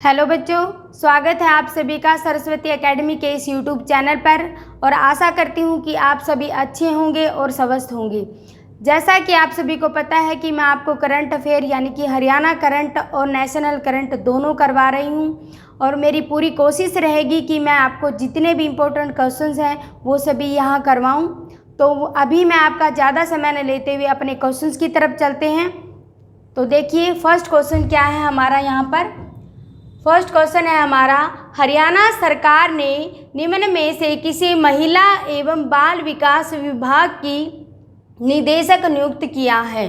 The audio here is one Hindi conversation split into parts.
हेलो बच्चों, स्वागत है आप सभी का सरस्वती एकेडमी के इस यूट्यूब चैनल पर। और आशा करती हूँ कि आप सभी अच्छे होंगे और स्वस्थ होंगे। जैसा कि आप सभी को पता है कि मैं आपको करंट अफेयर यानी कि हरियाणा करंट और नेशनल करंट दोनों करवा रही हूँ। और मेरी पूरी कोशिश रहेगी कि मैं आपको जितने भी इम्पोर्टेंट क्वेश्चंस हैं वो सभी यहाँ करवाऊँ। तो अभी मैं आपका ज़्यादा समय न लेते हुए अपने क्वेश्चंस की तरफ चलते हैं। तो देखिए फर्स्ट क्वेश्चन क्या है हमारा यहाँ पर। फर्स्ट क्वेश्चन है हमारा, हरियाणा सरकार ने निम्न में से किसी महिला एवं बाल विकास विभाग की निदेशक नियुक्त किया है।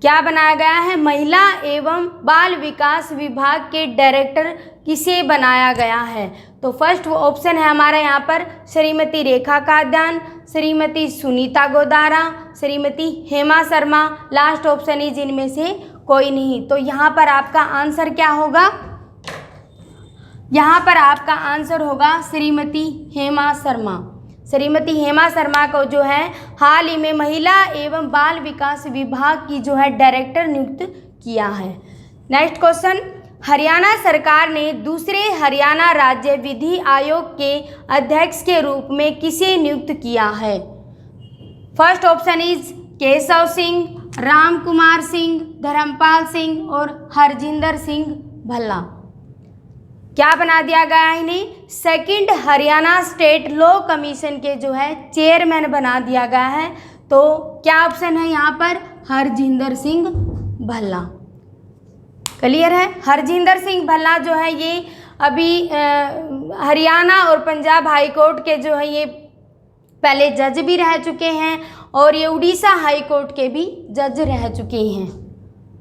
क्या बनाया गया है? महिला एवं बाल विकास विभाग के डायरेक्टर किसे बनाया गया है? तो फर्स्ट ऑप्शन है हमारा यहाँ पर Shrimati Rekha Kadyan, Shrimati Sunita Godara, Shrimati Hema Sharma. Last option is इनमें से कोई नहीं। तो यहाँ पर आपका आंसर क्या होगा? यहाँ पर आपका आंसर होगा श्रीमती हेमा शर्मा। श्रीमती हेमा शर्मा को जो है हाल ही में महिला एवं बाल विकास विभाग की जो है डायरेक्टर नियुक्त किया है। नेक्स्ट क्वेश्चन, हरियाणा सरकार ने दूसरे हरियाणा राज्य विधि आयोग के अध्यक्ष के रूप में किसे नियुक्त किया है? First option is Keshav Singh, Ram Kumar Singh, Dharmpal Singh और हरजिंदर सिंह भल्ला। क्या बना दिया गया है इन्हें? Second Haryana state law commission के जो है चेयरमैन बना दिया गया है। तो क्या ऑप्शन है यहाँ पर? हरजिंदर सिंह भल्ला। क्लियर है? हरजिंदर सिंह भल्ला जो है ये अभी हरियाणा और पंजाब हाई कोर्ट के जो है ये पहले जज भी रह चुके हैं और ये उड़ीसा हाई कोर्ट के भी जज रह चुके हैं।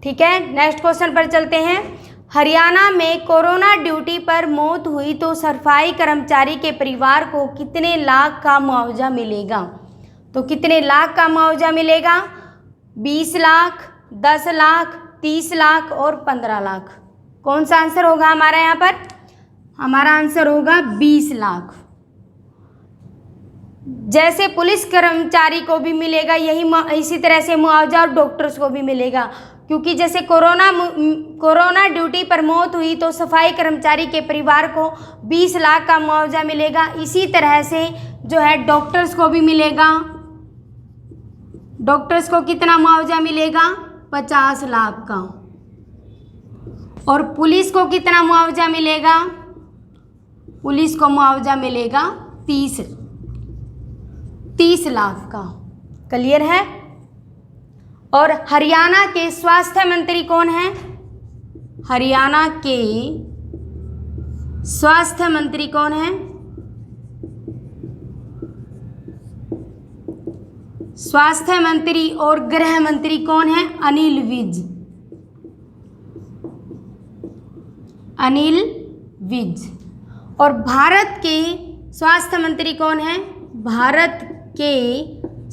ठीक है, नेक्स्ट क्वेश्चन पर चलते हैं। हरियाणा में कोरोना ड्यूटी पर मौत हुई तो सफाई कर्मचारी के परिवार को कितने लाख का मुआवजा मिलेगा? तो कितने लाख का मुआवजा मिलेगा? 20 लाख, 10 लाख, 30 लाख और 15 लाख। कौन सा आंसर होगा हमारा यहाँ पर? हमारा आंसर होगा 20 लाख। जैसे पुलिस कर्मचारी को भी मिलेगा यही इसी तरह से मुआवजा और डॉक्टर्स को भी मिलेगा, क्योंकि जैसे कोरोना ड्यूटी पर मौत हुई तो सफाई कर्मचारी के परिवार को 20 लाख का मुआवजा मिलेगा। इसी तरह से जो है डॉक्टर्स को भी मिलेगा। डॉक्टर्स को कितना मुआवजा मिलेगा? 50 लाख का। और पुलिस को कितना मुआवजा मिलेगा? पुलिस को मुआवजा मिलेगा 30 लाख का। क्लियर है? और हरियाणा के स्वास्थ्य मंत्री कौन हैं? हरियाणा के स्वास्थ्य मंत्री कौन हैं? स्वास्थ्य मंत्री और गृह मंत्री कौन हैं? अनिल विज। अनिल विज। और भारत के स्वास्थ्य मंत्री कौन हैं? भारत के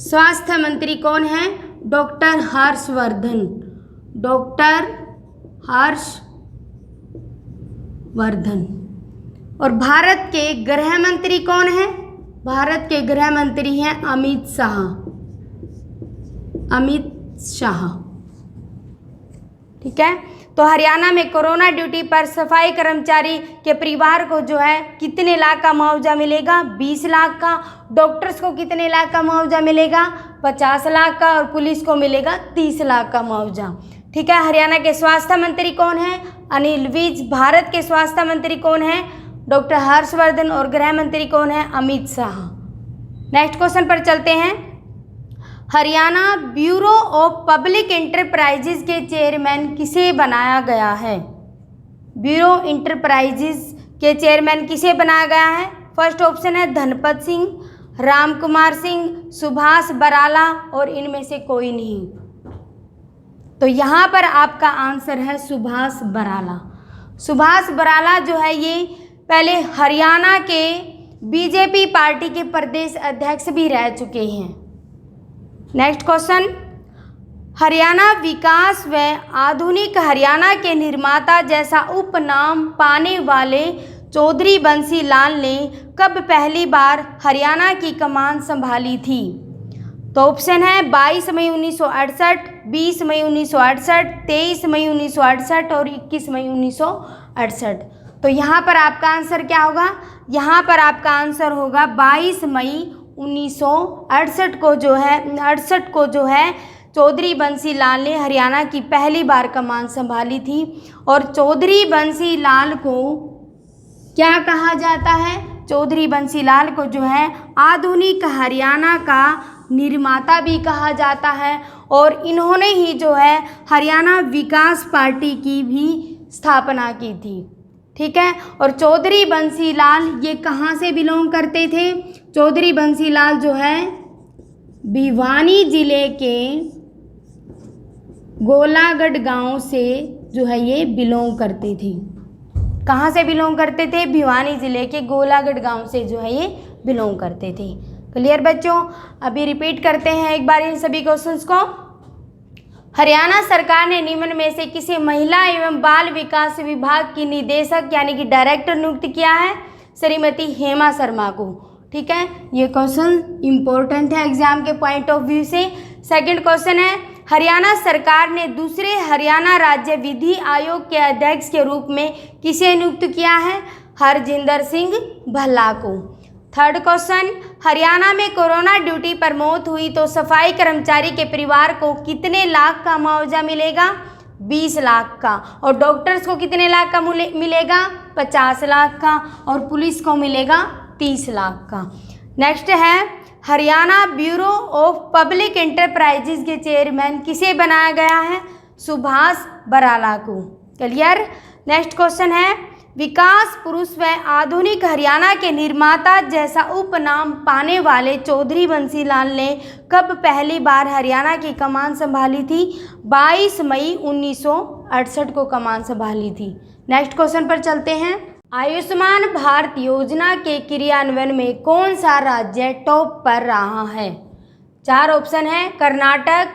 स्वास्थ्य मंत्री कौन हैं? डॉक्टर हर्षवर्धन। डॉक्टर हर्षवर्धन। और भारत के गृह मंत्री कौन हैं? भारत के गृह मंत्री हैं अमित शाह। अमित शाह। ठीक है, तो हरियाणा में कोरोना ड्यूटी पर सफाई कर्मचारी के परिवार को जो है कितने लाख का मुआवजा मिलेगा? 20 लाख का। डॉक्टर्स को कितने लाख का मुआवजा मिलेगा? 50 लाख का। और पुलिस को मिलेगा 30 लाख का मुआवजा। ठीक है, हरियाणा के स्वास्थ्य मंत्री कौन है? अनिल विज। भारत के स्वास्थ्य मंत्री कौन है? डॉक्टर हर्षवर्धन। और गृह मंत्री कौन है? अमित शाह। नेक्स्ट क्वेश्चन पर चलते हैं। Haryana bureau of public enterprises के चेयरमैन किसे बनाया गया है? ब्यूरो एंटरप्राइजेज के चेयरमैन किसे बनाया गया है? फर्स्ट ऑप्शन है धनपत सिंह, राम कुमार सिंह, सुभाष बराला और इनमें से कोई नहीं। तो यहाँ पर आपका आंसर है सुभाष बराला। सुभाष बराला जो है ये पहले हरियाणा के बीजेपी पार्टी के प्रदेश अध्यक्ष भी रह चुके हैं। नेक्स्ट क्वेश्चन, हरियाणा विकास व आधुनिक हरियाणा के निर्माता जैसा उपनाम पाने वाले चौधरी बंसी लाल ने कब पहली बार हरियाणा की कमान संभाली थी? तो ऑप्शन है 22 मई 1968, 20 मई 1968, 23 मई 1968 और 21 मई 1968। तो यहाँ पर आपका आंसर क्या होगा? यहाँ पर आपका आंसर होगा 22 मई 1968 को जो है चौधरी बंसी लाल ने हरियाणा की पहली बार कमान संभाली थी। और चौधरी बंसी लाल को क्या कहा जाता है? चौधरी बंसी लाल को जो है आधुनिक हरियाणा का निर्माता भी कहा जाता है। और इन्होंने ही जो है हरियाणा विकास पार्टी की भी स्थापना की थी। ठीक है। और चौधरी बंसी लाल ये कहाँ से बिलोंग करते थे? चौधरी बंसी लाल जो है भिवानी जिले के गोलागढ़ गांव से जो है ये बिलोंग करते थे। कहाँ से बिलोंग करते थे? भिवानी जिले के गोलागढ़ गांव से जो है ये बिलोंग करते थे। क्लियर बच्चों? अभी रिपीट करते हैं एक बार इन सभी क्वेश्चंस को। हरियाणा सरकार ने निम्न में से किसी महिला एवं बाल विकास विभाग की निदेशक यानी कि डायरेक्टर नियुक्त किया है? श्रीमती हेमा शर्मा को। ठीक है, ये क्वेश्चन इंपॉर्टेंट है एग्जाम के पॉइंट ऑफ व्यू से। सेकंड क्वेश्चन है, हरियाणा सरकार ने दूसरे हरियाणा राज्य विधि आयोग के अध्यक्ष के रूप में किसे नियुक्त किया है? हरजिंदर सिंह भल्ला को। थर्ड क्वेश्चन, हरियाणा में कोरोना ड्यूटी पर मौत हुई तो सफाई कर्मचारी के परिवार को कितने लाख का मुआवजा मिलेगा? 20 लाख का। और डॉक्टर्स को कितने लाख का मिलेगा? 50 लाख का। और पुलिस को मिलेगा 30 लाख का। नेक्स्ट है, Haryana bureau of public enterprises के चेयरमैन किसे बनाया गया है? सुभाष बराला को। क्लियर? नेक्स्ट क्वेश्चन है, विकास पुरुष व आधुनिक हरियाणा के निर्माता जैसा उपनाम पाने वाले चौधरी बंसी लाल ने कब पहली बार हरियाणा की कमान संभाली थी? 22 मई 1968 को कमान संभाली थी। नेक्स्ट क्वेश्चन पर चलते हैं। आयुष्मान भारत योजना के क्रियान्वयन में कौन सा राज्य टॉप पर रहा है? 4 ऑप्शन है, कर्नाटक,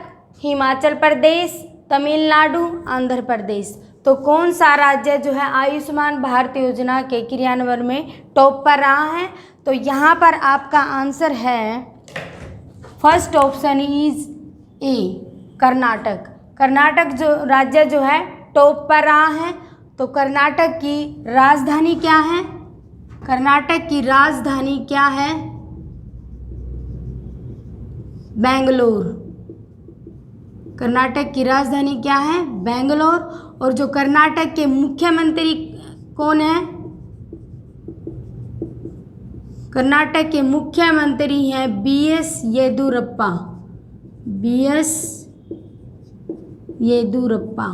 हिमाचल प्रदेश, तमिलनाडु, आंध्र प्रदेश। तो कौन सा राज्य जो है आयुष्मान भारत योजना के क्रियान्वयन में टॉप पर रहा है? तो यहाँ पर आपका आंसर है first option is a, Karnataka. Karnataka जो राज्य जो है टॉप पर रहा है। तो कर्नाटक की राजधानी क्या है? कर्नाटक की राजधानी क्या है? बेंगलोर। कर्नाटक की राजधानी क्या है? बेंगलोर। और जो कर्नाटक के मुख्यमंत्री कौन है? कर्नाटक के मुख्यमंत्री हैं BS येदियुरप्पा। BS येदियुरप्पा।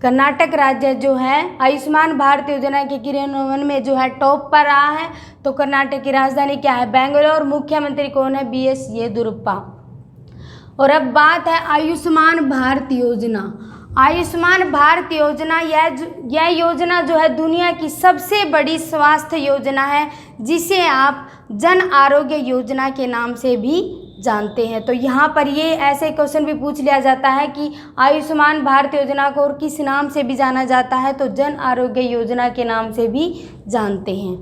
कर्नाटक राज्य जो है आयुष्मान भारत योजना के क्रियान्वयन में जो है टॉप पर रहा है। तो कर्नाटक की राजधानी क्या है? बेंगलोर। मुख्यमंत्री कौन है? BS येदियुरप्पा। और अब बात है आयुष्मान भारत योजना। आयुष्मान भारत योजना यह योजना जो है दुनिया की सबसे बड़ी स्वास्थ्य योजना है, जिसे आप जन आरोग्य योजना के नाम से भी जानते हैं। तो यहाँ पर ये ऐसे क्वेश्चन भी पूछ लिया जाता है कि आयुष्मान भारत योजना को और किस नाम से भी जाना जाता है? तो जन आरोग्य योजना के नाम से भी जानते हैं।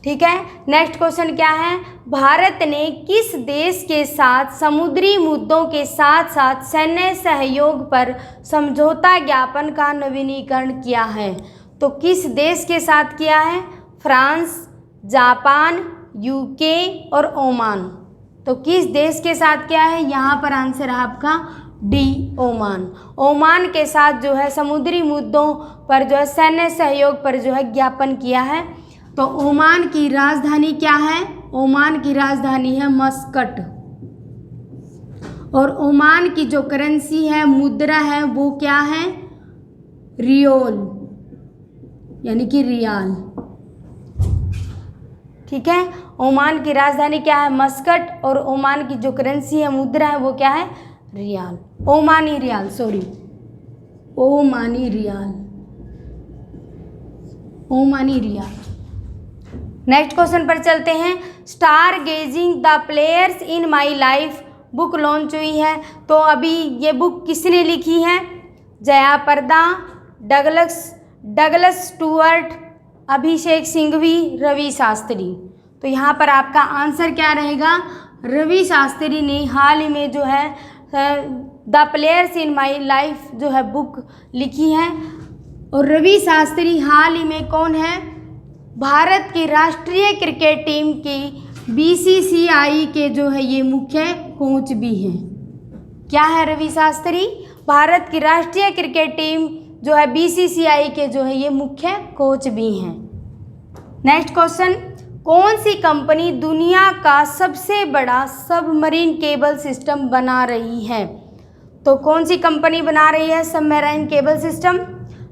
ठीक है। नेक्स्ट क्वेश्चन क्या है, भारत ने किस देश के साथ समुद्री मुद्दों के साथ साथ सैन्य सहयोग पर समझौता ज्ञापन का नवीनीकरण किया है? तो किस देश के साथ किया है? फ्रांस, जापान, यूके और ओमान। तो किस देश के साथ किया है? यहाँ पर आंसर है आपका डी, ओमान। ओमान के साथ जो है समुद्री मुद्दों पर जो है सैन्य सहयोग पर जो है ज्ञापन किया है। तो ओमान की राजधानी क्या है? ओमान की राजधानी है मस्कट। और ओमान की जो करेंसी है, मुद्रा है, वो क्या है? रियोल, यानी कि रियाल। ठीक है। ओमान की राजधानी क्या है? मस्कट। और ओमान की जो करेंसी है, मुद्रा है, वो क्या है? Rial, Omani rial, sorry, Omani rial, Omani rial. Next question पर चलते हैं। Star gazing the players in my life book launch हुई है। तो अभी ये बुक किसने लिखी है? Jaya Prada, Douglas Stuart, Abhishek Singhvi, Ravi Shastri. तो यहाँ पर आपका आंसर क्या रहेगा? रवि शास्त्री ने हाल ही में जो है the players in my life जो है बुक लिखी है। और रवि शास्त्री हाल ही में कौन है? भारत की राष्ट्रीय क्रिकेट टीम की बीसीसीआई के जो है ये मुख्य कोच भी हैं। क्या है रवि शास्त्री? भारत की राष्ट्रीय क्रिकेट टीम जो है बीसीसीआई के जो है ये मुख्य कोच भी हैं। नेक्स्ट क्वेश्चन, कौन सी कंपनी दुनिया का सबसे बड़ा सबमरीन केबल सिस्टम बना रही है? तो कौन सी कंपनी बना रही है सबमरीन केबल सिस्टम?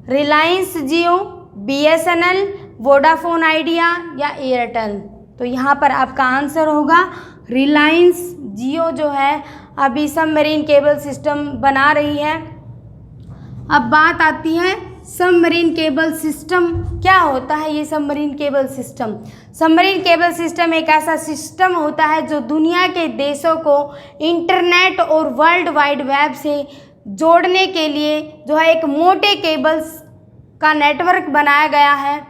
रिलायंस जियो, बीएसएनएल, वोडाफोन आइडिया या एयरटेल? तो यहाँ पर आपका आंसर होगा रिलायंस जियो जो है अभी सबमरीन केबल सिस्टम बना रही है। अब बात आती है सबमरीन केबल सिस्टम क्या होता है? ये submarine cable system, submarine cable system एक ऐसा सिस्टम होता है जो दुनिया के देशों को इंटरनेट और वर्ल्ड वाइड वेब से जोड़ने के लिए जो है एक मोटे केबल्स का नेटवर्क बनाया गया है।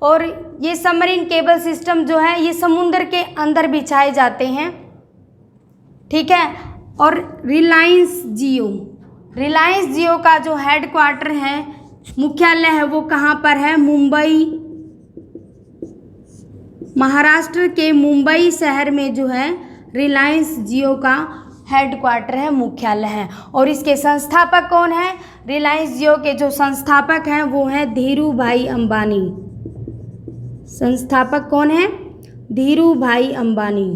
और ये सबमरीन केबल सिस्टम जो है ये समुद्र के अंदर बिछाए जाते हैं, ठीक है। और रिलायंस जियो का जो हेडक्वार्टर है, मुख्यालय है, वो कहाँ पर है? मुंबई, महाराष्ट्र के मुंबई शहर में जो है रिलायंस जियो का हेडक्वार्टर है, मुख्यालय है। और इसके संस्थापक कौन है? रिलायंस जियो के जो संस्थापक हैं वो हैं धीरू भाई अंबानी। संस्थापक कौन है? धीरू भाई अंबानी।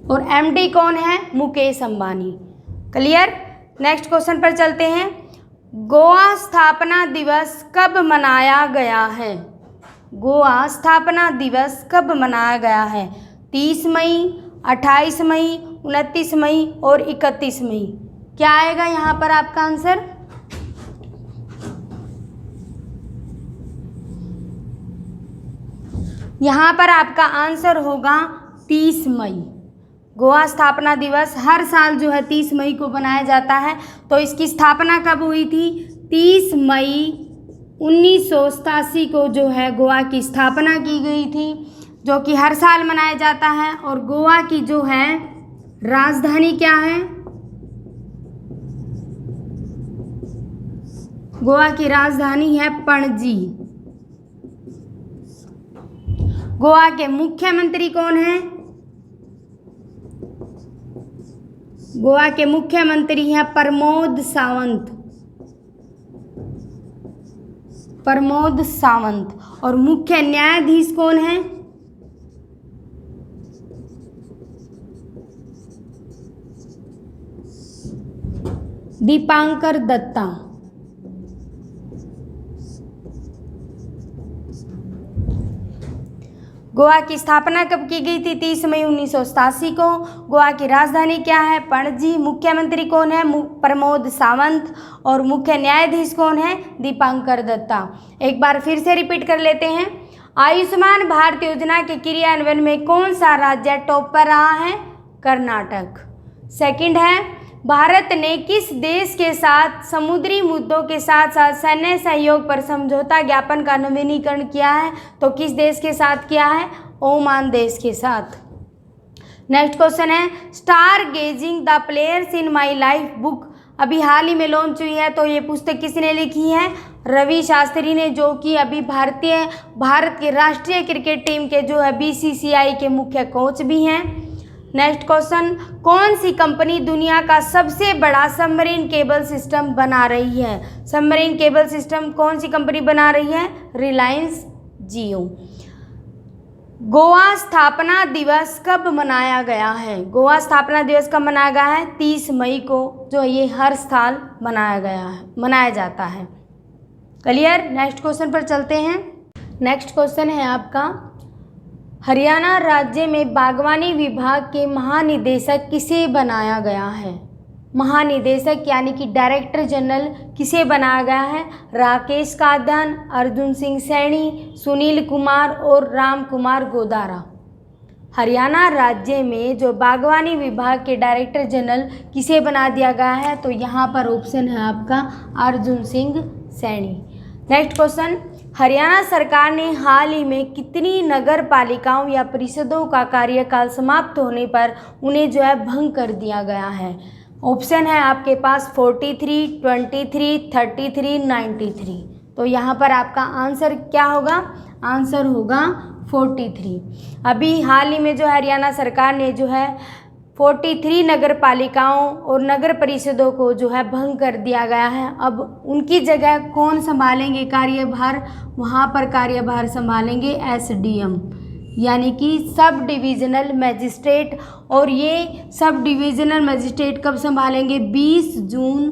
और एमडी कौन है? Mukesh Ambani. Clear? Next question पर चलते हैं। गोवा स्थापना दिवस कब मनाया गया है? गोवा स्थापना दिवस कब मनाया गया है? 30 मई, 28 मई, 29 मई और 31 मई। क्या आएगा यहाँ पर आपका आंसर? यहाँ पर आपका आंसर होगा 30 मई। गोवा स्थापना दिवस हर साल जो है 30 मई को बनाया जाता है। तो इसकी स्थापना कब हुई थी? 30 मई 1987 को जो है गोवा की स्थापना की गई थी, जो कि हर साल मनाया जाता है। और गोवा की जो है राजधानी क्या है? गोवा की राजधानी है पणजी। गोवा के मुख्यमंत्री कौन है? गोवा के मुख्यमंत्री हैं प्रमोद सावंत। प्रमोद सावंत। और मुख्य न्यायाधीश कौन है? दीपांकर दत्ता। गोवा की स्थापना कब की गई थी? 30 मई 1987 को। गोवा की राजधानी क्या है? पणजी। मुख्यमंत्री कौन है? प्रमोद सावंत। और मुख्य न्यायाधीश कौन है? दीपांकर दत्ता। एक बार फिर से रिपीट कर लेते हैं। आयुष्मान भारत योजना के क्रियान्वयन में कौन सा राज्य टॉप पर रहा है? कर्नाटक। सेकंड है, भारत ने किस देश के साथ समुद्री मुद्दों के साथ साथ सैन्य सहयोग पर समझौता ज्ञापन का नवीनीकरण किया है? तो किस देश के साथ किया है? ओमान देश के साथ। नेक्स्ट क्वेश्चन है, star gazing the players in my life book अभी हाल ही में लॉन्च हुई है। तो ये पुस्तक किसने लिखी है? रवि शास्त्री ने, जो कि अभी भारत की राष्ट्रीय क्रिकेट टीम के जो है बीसीसीआई के मुख्य कोच भी हैं। नेक्स्ट क्वेश्चन, कौन सी कंपनी दुनिया का सबसे बड़ा सबमरीन केबल सिस्टम बना रही है? सबमरीन केबल सिस्टम कौन सी कंपनी बना रही है? रिलायंस जियो। गोवा स्थापना दिवस कब मनाया गया है? गोवा स्थापना दिवस कब मनाया गया है? 30 मई को, जो ये हर साल मनाया जाता है। क्लियर? नेक्स्ट क्वेश्चन पर चलते हैं। नेक्स्ट क्वेश्चन है आपका, हरियाणा राज्य में बागवानी विभाग के महानिदेशक किसे बनाया गया है? महानिदेशक यानी कि डायरेक्टर जनरल किसे बनाया गया है? राकेश कादन, अर्जुन सिंह सैनी, सुनील कुमार और राम कुमार गोदारा। हरियाणा राज्य में जो बागवानी विभाग के डायरेक्टर जनरल किसे बना दिया गया है? तो यहाँ पर ऑप्शन है आपका अर्जुन सिंह सैनी। नेक्स्ट क्वेश्चन, हरियाणा सरकार ने हाल ही में कितनी नगर पालिकाओं या परिषदों का कार्यकाल समाप्त होने पर उन्हें जो है भंग कर दिया गया है? ऑप्शन है आपके पास 43, 23, 33, 93। तो यहाँ पर आपका आंसर क्या होगा? आंसर होगा 43। अभी हाल ही में जो हरियाणा सरकार ने जो है 43 नगर पालिकाओं और नगर परिषदों को जो है भंग कर दिया गया है। अब उनकी जगह कौन संभालेंगे कार्यभार? वहाँ पर कार्यभार संभालेंगे एसडीएम, यानी कि सब डिविजनल मजिस्ट्रेट। और ये सब डिविजनल मजिस्ट्रेट कब संभालेंगे? 20 जून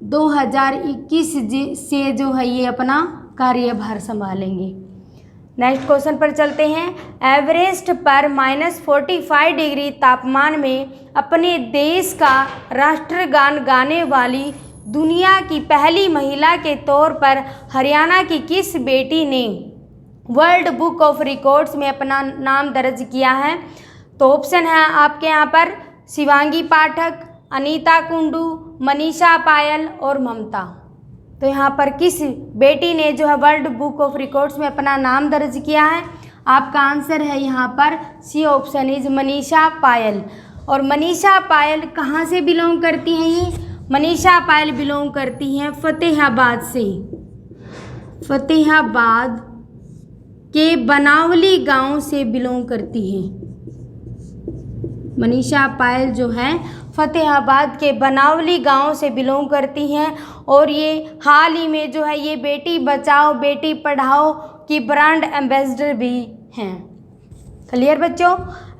2021 से जो है ये अपना कार्यभार संभालेंगे। नेक्स्ट क्वेश्चन पर चलते हैं। एवरेस्ट पर -45 डिग्री तापमान में अपने देश का राष्ट्रगान गाने वाली दुनिया की पहली महिला के तौर पर हरियाणा की किस बेटी ने वर्ल्ड बुक ऑफ रिकॉर्ड्स में अपना नाम दर्ज किया है? तो ऑप्शन है आपके यहाँ पर शिवांगी पाठक, अनीता कुंडू, मनीषा पायल और ममता। तो यहाँ पर किस बेटी ने जो है वर्ल्ड बुक ऑफ रिकॉर्ड्स में अपना नाम दर्ज किया है? आपका आंसर है यहाँ पर सी ऑप्शन इज मनीषा पायल। और मनीषा पायल कहाँ से बिलोंग करती हैं? ये मनीषा पायल बिलोंग करती हैं फतेहाबाद से। फतेहाबाद के बनावली गांव से बिलोंग करती हैं। मनीषा पायल जो है फतेहाबाद के बनावली गांव से बिलोंग करती हैं। और ये हाल ही में जो है ये बेटी बचाओ बेटी पढ़ाओ की ब्रांड एम्बेसडर भी हैं। क्लियर बच्चों?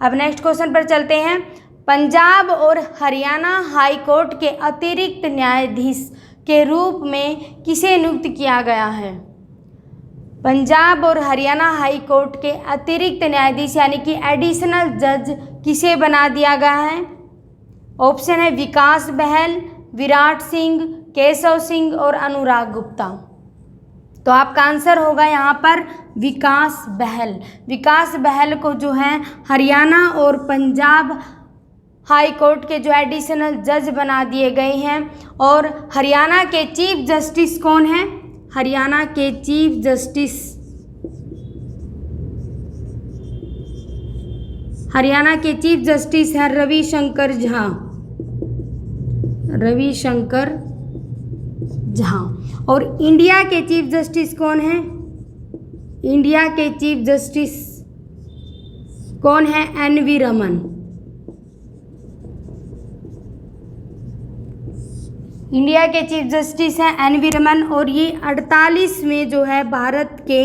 अब नेक्स्ट क्वेश्चन पर चलते हैं। पंजाब और हरियाणा हाई कोर्ट के अतिरिक्त न्यायाधीश के रूप में किसे नियुक्त किया गया है? पंजाब और हरियाणा हाई कोर्ट के अतिरिक्त न्यायाधीश यानी कि एडिशनल जज किसे बना दिया गया है? ऑप्शन है विकास बहल, विराट सिंह, केशव सिंह और अनुराग गुप्ता। तो आपका आंसर होगा यहाँ पर विकास बहल। विकास बहल को जो है हरियाणा और पंजाब हाई कोर्ट के जो एडिशनल जज बना दिए गए हैं। और हरियाणा के चीफ जस्टिस कौन है? हरियाणा के चीफ जस्टिस हरियाणा के चीफ जस्टिस है रविशंकर झा। रविशंकर झा। और इंडिया के चीफ जस्टिस कौन है? इंडिया के चीफ जस्टिस कौन है? एन.वी. रमन। इंडिया के चीफ जस्टिस हैं एन.वी. रमन। और ये 48वें जो है भारत के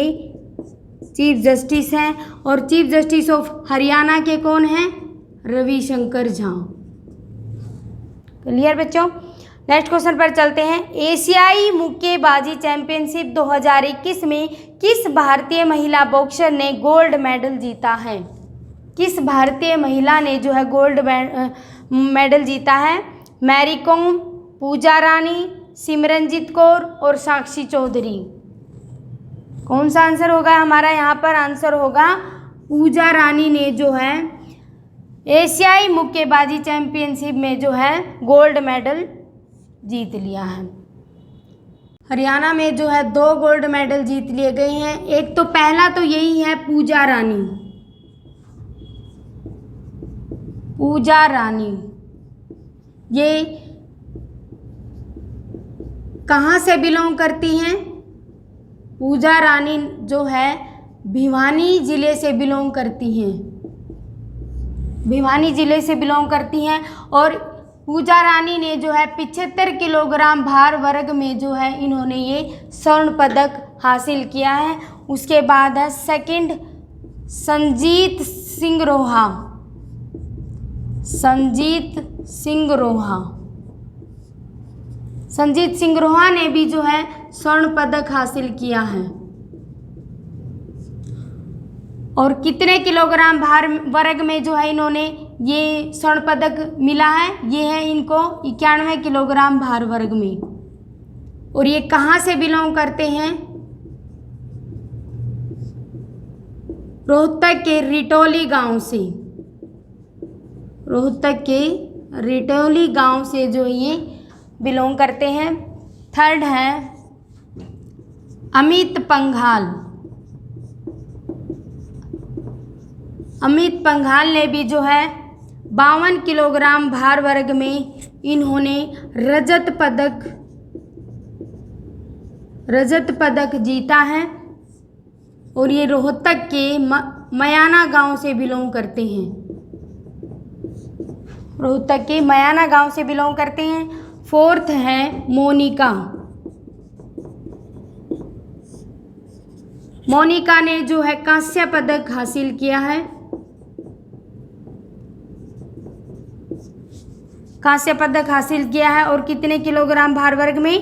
चीफ जस्टिस हैं। और चीफ जस्टिस ऑफ हरियाणा के कौन हैं? रविशंकर झा। क्लियर बच्चों? नेक्स्ट क्वेश्चन पर चलते हैं। एशियाई मुक्केबाजी चैंपियनशिप 2021 में किस भारतीय महिला बॉक्सर ने गोल्ड मेडल जीता है? किस भारतीय महिला ने जो है गोल्ड मेडल जीता है? मैरी कॉम, पूजा रानी, सिमरनजीत कौर और साक्षी चौधरी। कौन सा आंसर होगा हमारा? यहाँ पर आंसर होगा पूजा रानी ने जो है एशियाई मुक्केबाजी चैंपियनशिप में जो है गोल्ड मेडल जीत लिया है। हरियाणा में जो है 2 गोल्ड मेडल जीत लिए गए हैं। एक तो पहला तो यही है पूजा रानी। पूजा रानी ये कहाँ से बिलोंग करती हैं? पूजा रानी जो है भिवानी ज़िले से बिलोंग करती हैं। भिवानी ज़िले से बिलोंग करती हैं। और पूजा रानी ने जो है 75 किलोग्राम भार वर्ग में जो है इन्होंने ये स्वर्ण पदक हासिल किया है। उसके बाद है सेकंड संजीत सिंह रोहा। संजीत सिंह रोहा। संजीत सिंह रोहा ने भी जो है स्वर्ण पदक हासिल किया है। और कितने किलोग्राम भार वर्ग में जो है इन्होंने ये स्वर्ण पदक मिला है? ये है इनको 91 किलोग्राम भार वर्ग में। और ये कहाँ से बिलोंग करते हैं? रोहतक के रिटोली गांव से। रोहतक के रिटोली गांव से जो ये बिलोंग करते हैं। थर्ड है अमित पंघाल ने भी जो है 52 किलोग्राम भार वर्ग में इन्होंने रजत पदक जीता है और ये रोहतक के मयाना गांव से बिलोंग करते हैं। रोहतक के मयाना गांव से बिलोंग करते हैं। फोर्थ है मोनिका ने जो है कांस्य पदक हासिल किया है। कांस्य पदक हासिल किया है और कितने किलोग्राम भार वर्ग में?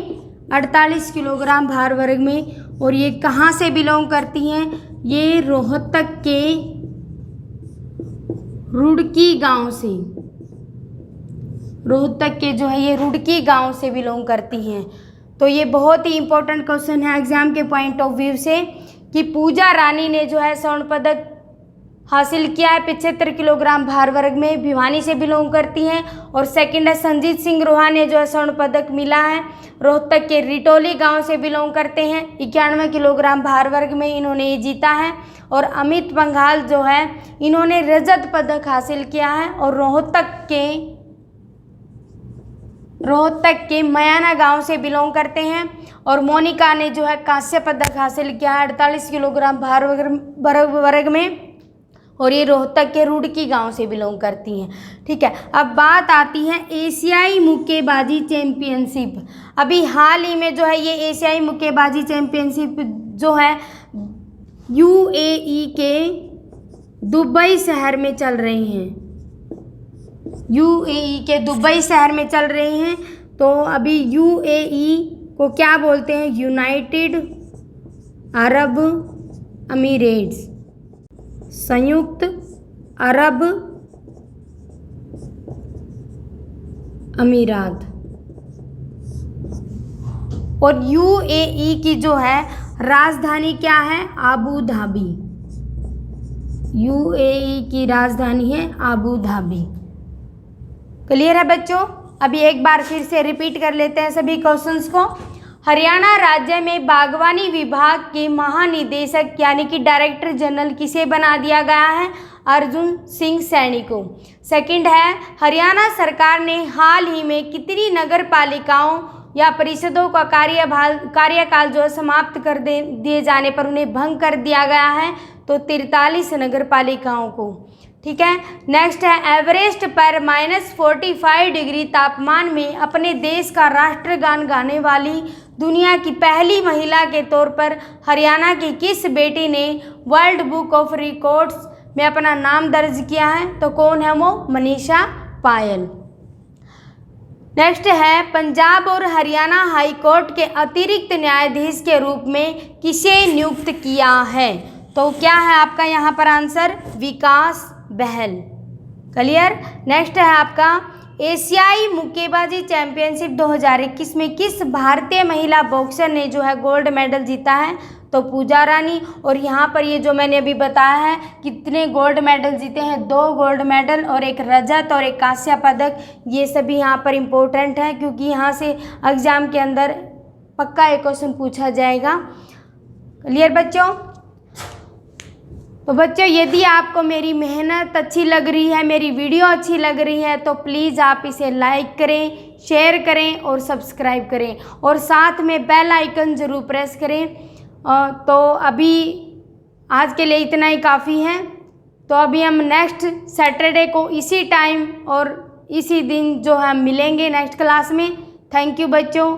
48 किलोग्राम भार वर्ग में। और ये कहाँ से बिलोंग करती हैं? ये रोहतक के रुड़की गांव से, रोहतक के जो है ये रुड़की गांव से बिलोंग करती हैं। तो ये बहुत ही इंपॉर्टेंट क्वेश्चन है एग्जाम के पॉइंट ऑफ व्यू से कि पूजा रानी ने जो है स्वर्ण पदक हासिल किया है 75 किलोग्राम भार वर्ग में, भिवानी से बिलोंग करती हैं। और सेकंड है संजीत सिंह रोहा ने जो है स्वर्ण पदक मिला है, रोहतक के रिटोली गांव से बिलोंग करते हैं, 91 किलोग्राम भार वर्ग में इन्होंने ये जीता है। और अमित पंघाल जो है इन्होंने रजत पदक हासिल किया है और रोहतक के मयाना गांव से बिलोंग करते हैं। और मोनिका ने जो है कांस्य पदक हासिल किया है 48 किलोग्राम भार वर्ग में और ये रोहतक के रुड़की गांव से बिलोंग करती हैं। ठीक है, अब बात आती है एशियाई मुक्केबाजी चैंपियनशिप। अभी हाल ही में जो है ये एशियाई मुक्केबाजी चैंपियनशिप जो है यूएई के दुबई शहर में चल रही हैं। यूएई के दुबई शहर में चल रही हैं। तो अभी यूएई को क्या बोलते हैं? यूनाइटेड अरब अमीरेट्स, संयुक्त अरब अमीरात। और यूएई की जो है राजधानी क्या है? Abu Dhabi. यूएई की राजधानी है आबू धाबी। क्लियर है बच्चों? अभी एक बार फिर से रिपीट कर लेते हैं सभी क्वेश्चंस को। हरियाणा राज्य में बागवानी विभाग के महानिदेशक यानी कि डायरेक्टर जनरल किसे बना दिया गया है? अर्जुन सिंह सैनी को। सेकंड है हरियाणा सरकार ने हाल ही में कितनी नगर पालिकाओं या परिषदों का कार्यकाल जो है समाप्त कर दिए जाने पर उन्हें भंग कर दिया गया है? तो 43 नगर पालिकाओं को। ठीक है, नेक्स्ट है एवरेस्ट पर -45 डिग्री तापमान में अपने देश का राष्ट्रगान गाने वाली दुनिया की पहली महिला के तौर पर हरियाणा की किस बेटी ने वर्ल्ड बुक ऑफ रिकॉर्ड्स में अपना नाम दर्ज किया है? तो कौन है वो? मनीषा पायल। नेक्स्ट है पंजाब और हरियाणा हाई कोर्ट के अतिरिक्त न्यायाधीश के रूप में किसे नियुक्त किया है? तो क्या है आपका यहाँ पर आंसर? विकास बहल। क्लियर। नेक्स्ट है आपका एशियाई मुक्केबाजी चैंपियनशिप 2021 में किस भारतीय महिला बॉक्सर ने जो है गोल्ड मेडल जीता है? तो पूजा रानी। और यहाँ पर ये जो मैंने अभी बताया है कितने गोल्ड मेडल जीते हैं? 2 गोल्ड मेडल और एक रजत और एक कांस्य पदक। ये सभी यहाँ पर इम्पोर्टेंट है क्योंकि यहाँ से एग्जाम के अंदर पक्का एक क्वेश्चन पूछा जाएगा। क्लियर बच्चों? तो बच्चों यदि आपको मेरी मेहनत अच्छी लग रही है, मेरी वीडियो अच्छी लग रही है तो प्लीज़ आप इसे लाइक करें, शेयर करें और सब्सक्राइब करें और साथ में बेल आइकन ज़रूर प्रेस करें। तो अभी आज के लिए इतना ही काफ़ी है। तो अभी हम नेक्स्ट सैटरडे को इसी टाइम और इसी दिन जो है मिलेंगे नेक्स्ट क्लास में। थैंक यू बच्चों।